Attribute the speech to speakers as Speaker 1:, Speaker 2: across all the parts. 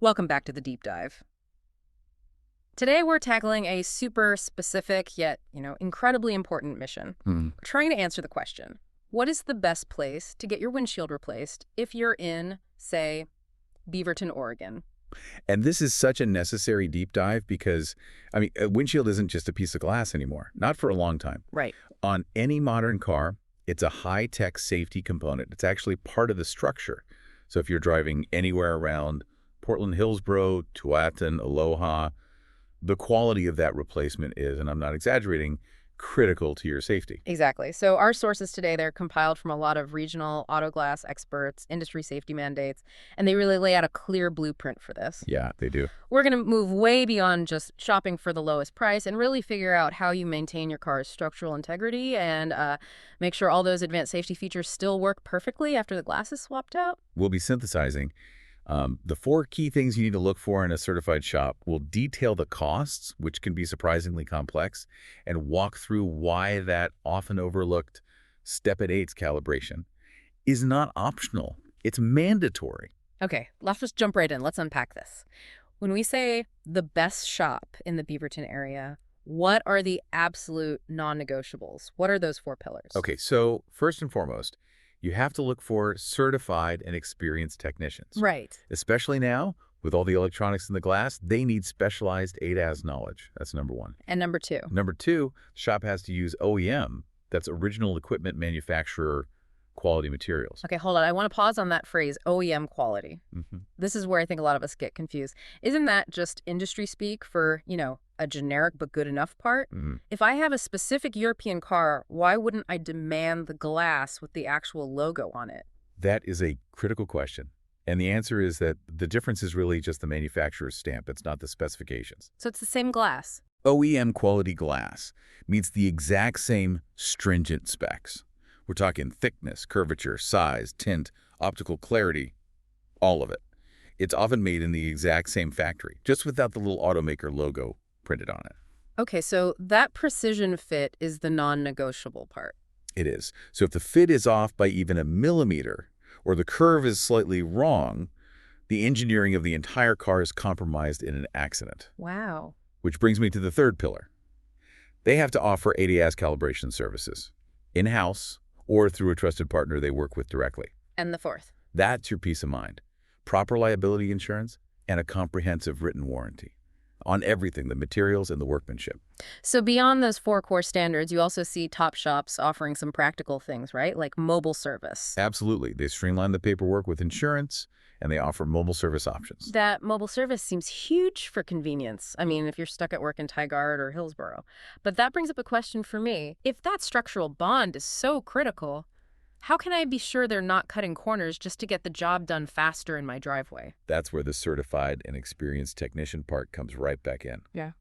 Speaker 1: Welcome back to the deep dive. Today we're tackling a super specific yet, incredibly important mission.
Speaker 2: Hmm.
Speaker 1: We're trying to answer the question, what is the best place to get your windshield replaced if you're in, say, Beaverton, Oregon?
Speaker 2: And this is such a necessary deep dive because, a windshield isn't just a piece of glass anymore. Not for a long time.
Speaker 1: Right.
Speaker 2: On any modern car, it's a high-tech safety component. It's actually part of the structure. So if you're driving anywhere around Portland, Hillsboro, Tualatin, Aloha, the quality of that replacement is, and I'm not exaggerating, critical to your safety.
Speaker 1: Exactly. So our sources today, they're compiled from a lot of regional auto glass experts, industry safety mandates, and they really lay out a clear blueprint for this.
Speaker 2: Yeah, they do.
Speaker 1: We're going to move way beyond just shopping for the lowest price and really figure out how you maintain your car's structural integrity and make sure all those advanced safety features still work perfectly after the glass is swapped out.
Speaker 2: We'll be synthesizing. The 4 key things you need to look for in a certified shop will detail the costs, which can be surprisingly complex, and walk through why that often overlooked step at 8's calibration is not optional. It's mandatory.
Speaker 1: Okay, let's just jump right in. Let's unpack this. When we say the best shop in the Beaverton area, what are the absolute non-negotiables? What are those 4 pillars?
Speaker 2: Okay, so first and foremost, you have to look for certified and experienced technicians.
Speaker 1: Right.
Speaker 2: Especially now, with all the electronics in the glass, they need specialized ADAS knowledge. That's number 1.
Speaker 1: And number 2?
Speaker 2: Number 2, the shop has to use OEM, that's original equipment manufacturer quality materials.
Speaker 1: Okay, hold on. I want to pause on that phrase, OEM quality. This is where I think a lot of us get confused. Isn't that just industry speak for, a generic but good enough part? If I have a specific European car, why wouldn't I demand the glass with the actual logo on it?
Speaker 2: That is a critical question. And the answer is that the difference is really just the manufacturer's stamp. It's not the specifications.
Speaker 1: So it's the same glass.
Speaker 2: OEM quality glass meets the exact same stringent specs. We're talking thickness, curvature, size, tint, optical clarity, all of it. It's often made in the exact same factory, just without the little automaker logo printed on it.
Speaker 1: Okay, so that precision fit is the non-negotiable part.
Speaker 2: It is. So if the fit is off by even a millimeter, or the curve is slightly wrong, the engineering of the entire car is compromised in an accident.
Speaker 1: Wow.
Speaker 2: Which brings me to the 3rd pillar. They have to offer ADAS calibration services, in-house or through a trusted partner they work with directly.
Speaker 1: And the 4th?
Speaker 2: That's your peace of mind. Proper liability insurance and a comprehensive written warranty on everything, the materials and the workmanship.
Speaker 1: So beyond those 4 core standards, you also see top shops offering some practical things, right? Like mobile service.
Speaker 2: Absolutely. They streamline the paperwork with insurance, and they offer mobile service options.
Speaker 1: That mobile service seems huge for convenience. I mean, if you're stuck at work in Tigard or Hillsboro. But that brings up a question for me. If that structural bond is so critical, how can I be sure they're not cutting corners just to get the job done faster in my driveway?
Speaker 2: That's where the certified and experienced technician part comes right back in.
Speaker 1: Yeah.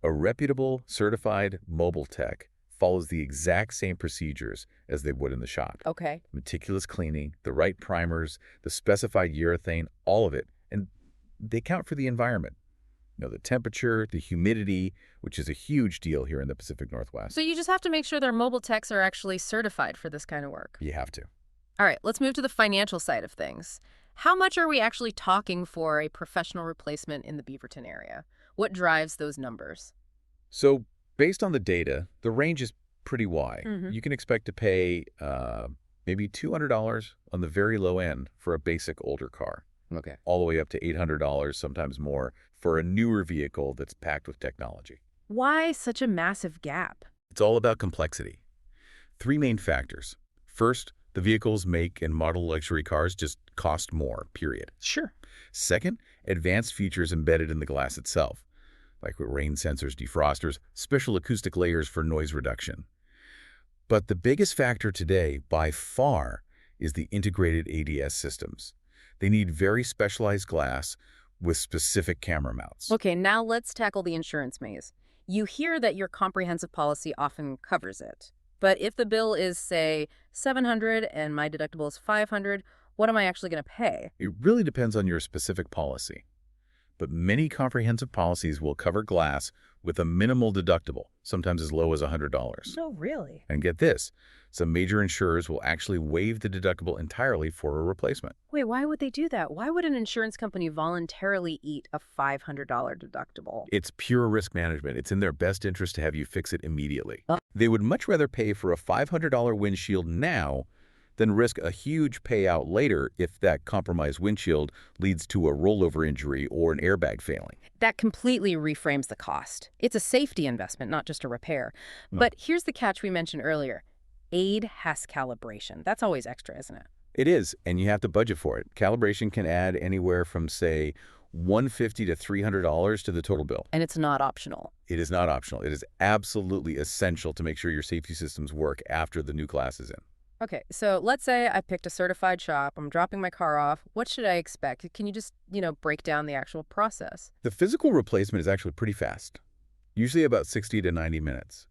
Speaker 2: A reputable, certified mobile tech follows the exact same procedures as they would in the shop.
Speaker 1: Okay.
Speaker 2: Meticulous cleaning, the right primers, the specified urethane, all of it. And they count for the environment. The temperature, the humidity, which is a huge deal here in the Pacific Northwest.
Speaker 1: So you just have to make sure their mobile techs are actually certified for this kind of work.
Speaker 2: You have to.
Speaker 1: All right, let's move to the financial side of things. How much are we actually talking for a professional replacement in the Beaverton area? What drives those numbers?
Speaker 2: So based on the data, the range is pretty wide. You can expect to pay maybe $200 on the very low end for a basic older car.
Speaker 1: Okay.
Speaker 2: All the way up to $800, sometimes more, for a newer vehicle that's packed with technology.
Speaker 1: Why such a massive gap?
Speaker 2: It's all about complexity. 3 main factors. First, the vehicle's make and model luxury cars just cost more, period.
Speaker 1: Sure.
Speaker 2: Second, advanced features embedded in the glass itself, like with rain sensors, defrosters, special acoustic layers for noise reduction. But the biggest factor today, by far, is the integrated ADS systems. They need very specialized glass with specific camera mounts.
Speaker 1: Okay, now let's tackle the insurance maze. You hear that your comprehensive policy often covers it. But if the bill is, say, $700 and my deductible is $500, what am I actually going to pay?
Speaker 2: It really depends on your specific policy. but many comprehensive policies will cover glass with a minimal deductible, sometimes as low as $100.
Speaker 1: No, really?
Speaker 2: And get this, some major insurers will actually waive the deductible entirely for a replacement.
Speaker 1: Wait, why would they do that? Why would an insurance company voluntarily eat a $500 deductible?
Speaker 2: It's pure risk management. It's in their best interest to have you fix it immediately.
Speaker 1: Oh.
Speaker 2: They would much rather pay for a $500 windshield now than risk a huge payout later if that compromised windshield leads to a rollover injury or an airbag failing.
Speaker 1: That completely reframes the cost. It's a safety investment, not just a repair.
Speaker 2: No.
Speaker 1: But here's the catch we mentioned earlier. Aid has calibration. That's always extra, isn't it?
Speaker 2: It is, and you have to budget for it. Calibration can add anywhere from, say, $150 to $300 to the total bill.
Speaker 1: And it's not optional.
Speaker 2: It is not optional. It is absolutely essential to make sure your safety systems work after the new glass is in.
Speaker 1: Okay, so let's say I picked a certified shop. I'm dropping my car off. What should I expect? Can you just, break down the actual process?
Speaker 2: The physical replacement is actually pretty fast, usually about 60 to 90 minutes.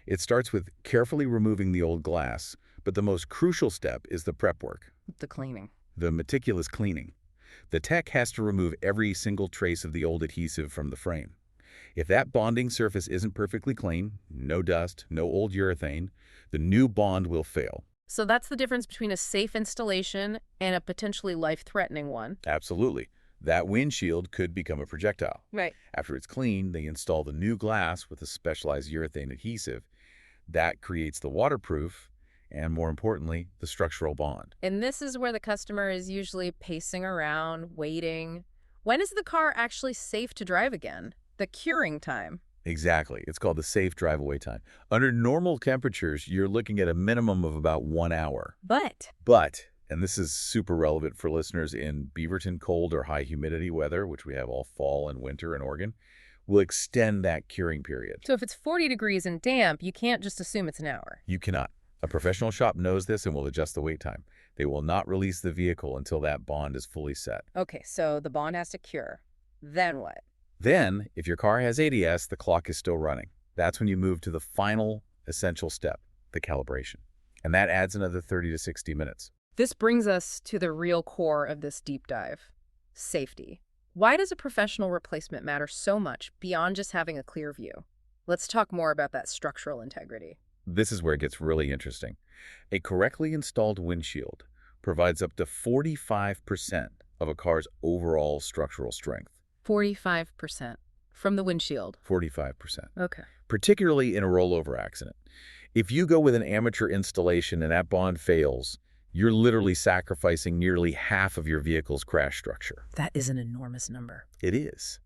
Speaker 2: It starts with carefully removing the old glass, but the most crucial step is the prep work.
Speaker 1: The cleaning.
Speaker 2: The meticulous cleaning. The tech has to remove every single trace of the old adhesive from the frame. If that bonding surface isn't perfectly clean, no dust, no old urethane, the new bond will fail.
Speaker 1: So that's the difference between a safe installation and a potentially life-threatening one.
Speaker 2: Absolutely. That windshield could become a projectile.
Speaker 1: Right.
Speaker 2: After it's cleaned, they install the new glass with a specialized urethane adhesive. That creates the waterproof and, more importantly, the structural bond.
Speaker 1: And this is where the customer is usually pacing around, waiting. When is the car actually safe to drive again? The curing time.
Speaker 2: Exactly. It's called the safe drive-away time. Under normal temperatures, you're looking at a minimum of about 1 hour.
Speaker 1: But,
Speaker 2: and this is super relevant for listeners in Beaverton cold or high humidity weather, which we have all fall and winter in Oregon, will extend that curing period.
Speaker 1: so if it's 40 degrees and damp, you can't just assume it's an hour.
Speaker 2: You cannot. A professional shop knows this and will adjust the wait time. They will not release the vehicle until that bond is fully set.
Speaker 1: Okay, so the bond has to cure. Then what?
Speaker 2: Then, if your car has ADS, the clock is still running. That's when you move to the final essential step, the calibration. And that adds another 30 to 60 minutes.
Speaker 1: This brings us to the real core of this deep dive. Safety. Why does a professional replacement matter so much beyond just having a clear view? Let's talk more about that structural integrity.
Speaker 2: This is where it gets really interesting. A correctly installed windshield provides up to 45% of a car's overall structural strength.
Speaker 1: 45% from the windshield.
Speaker 2: 45%.
Speaker 1: Okay.
Speaker 2: Particularly in a rollover accident. If you go with an amateur installation and that bond fails, you're literally sacrificing nearly half of your vehicle's crash structure.
Speaker 1: That is an enormous number.
Speaker 2: It is.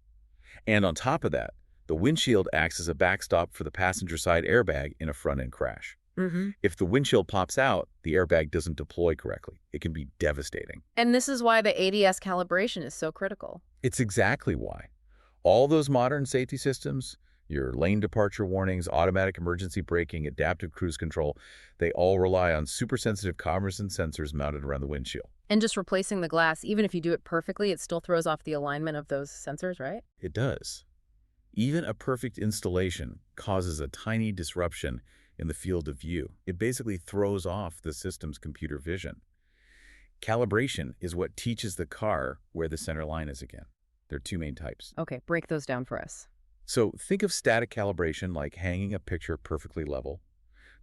Speaker 2: And on top of that, the windshield acts as a backstop for the passenger side airbag in a front-end crash. If the windshield pops out, the airbag doesn't deploy correctly. It can be devastating.
Speaker 1: And this is why the ADS calibration is so critical.
Speaker 2: It's exactly why. All those modern safety systems, your lane departure warnings, automatic emergency braking, adaptive cruise control, they all rely on super-sensitive cameras and sensors mounted around the windshield.
Speaker 1: And just replacing the glass, even if you do it perfectly, it still throws off the alignment of those sensors, right?
Speaker 2: It does. Even a perfect installation causes a tiny disruption in the field of view. It basically throws off the system's computer vision. Calibration is what teaches the car where the center line is again. There are two main types.
Speaker 1: Okay, break those down for us.
Speaker 2: So think of static calibration like hanging a picture perfectly level.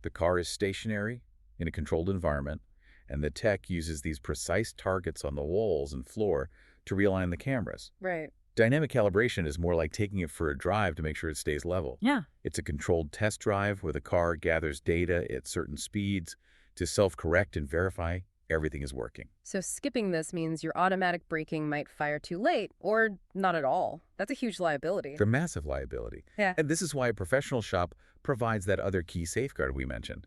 Speaker 2: The car is stationary in a controlled environment, and the tech uses these precise targets on the walls and floor to realign the cameras.
Speaker 1: Right.
Speaker 2: Dynamic calibration is more like taking it for a drive to make sure it stays level.
Speaker 1: Yeah.
Speaker 2: It's a controlled test drive where the car gathers data at certain speeds to self-correct and verify everything is working.
Speaker 1: So skipping this means your automatic braking might fire too late or not at all. That's a huge liability.
Speaker 2: They're massive liability.
Speaker 1: Yeah.
Speaker 2: And this is why a professional shop provides that other key safeguard we mentioned,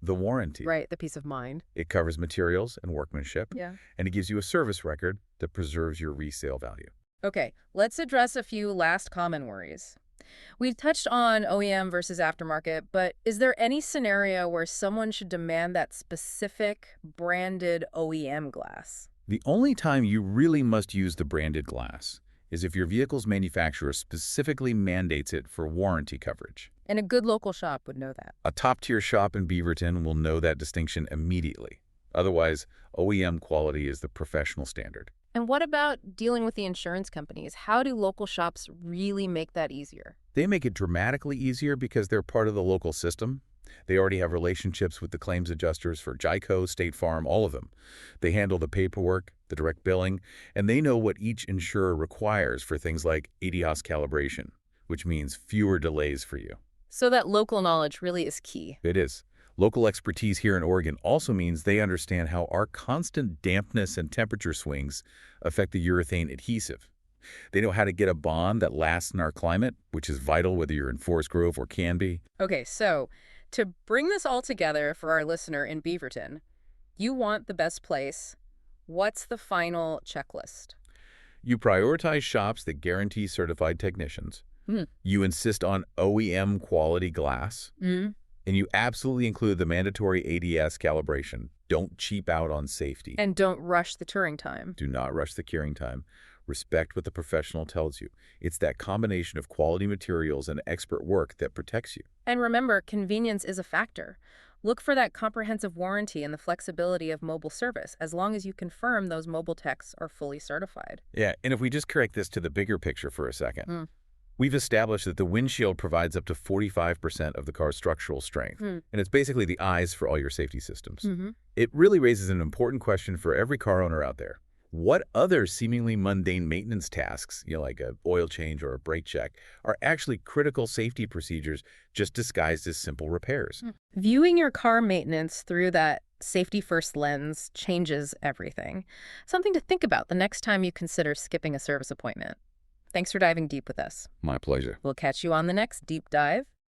Speaker 2: the warranty.
Speaker 1: Right, the peace of mind.
Speaker 2: It covers materials and workmanship,
Speaker 1: Yeah.
Speaker 2: and it gives you a service record that preserves your resale value.
Speaker 1: Okay, let's address a few last common worries. We've touched on OEM versus aftermarket, but is there any scenario where someone should demand that specific branded OEM glass?
Speaker 2: The only time you really must use the branded glass is if your vehicle's manufacturer specifically mandates it for warranty coverage.
Speaker 1: And a good local shop would know that.
Speaker 2: A top-tier shop in Beaverton will know that distinction immediately. Otherwise, OEM quality is the professional standard.
Speaker 1: And what about dealing with the insurance companies? How do local shops really make that easier?
Speaker 2: They make it dramatically easier because they're part of the local system. They already have relationships with the claims adjusters for Geico, State Farm, all of them. They handle the paperwork, the direct billing, and they know what each insurer requires for things like ADAS calibration, which means fewer delays for you.
Speaker 1: So that local knowledge really is key.
Speaker 2: It is. Local expertise here in Oregon also means they understand how our constant dampness and temperature swings affect the urethane adhesive. They know how to get a bond that lasts in our climate, which is vital whether you're in Forest Grove or Canby.
Speaker 1: Okay, so to bring this all together for our listener in Beaverton, you want the best place. What's the final checklist?
Speaker 2: You prioritize shops that guarantee certified technicians. You insist on OEM quality glass. And you absolutely include the mandatory ADS calibration. Don't cheap out on safety.
Speaker 1: And don't rush the touring time.
Speaker 2: Do not rush the curing time. Respect what the professional tells you. It's that combination of quality materials and expert work that protects you.
Speaker 1: And remember, convenience is a factor. Look for that comprehensive warranty and the flexibility of mobile service, as long as you confirm those mobile techs are fully certified.
Speaker 2: Yeah, and if we just correct this to the bigger picture for a second, we've established that the windshield provides up to 45% of the car's structural strength, and it's basically the eyes for all your safety systems. It really raises an important question for every car owner out there. What other seemingly mundane maintenance tasks, like a oil change or a brake check, are actually critical safety procedures just disguised as simple repairs?
Speaker 1: Viewing your car maintenance through that safety-first lens changes everything. Something to think about the next time you consider skipping a service appointment. Thanks for diving deep with us.
Speaker 2: My pleasure.
Speaker 1: We'll catch you on the next Deep Dive.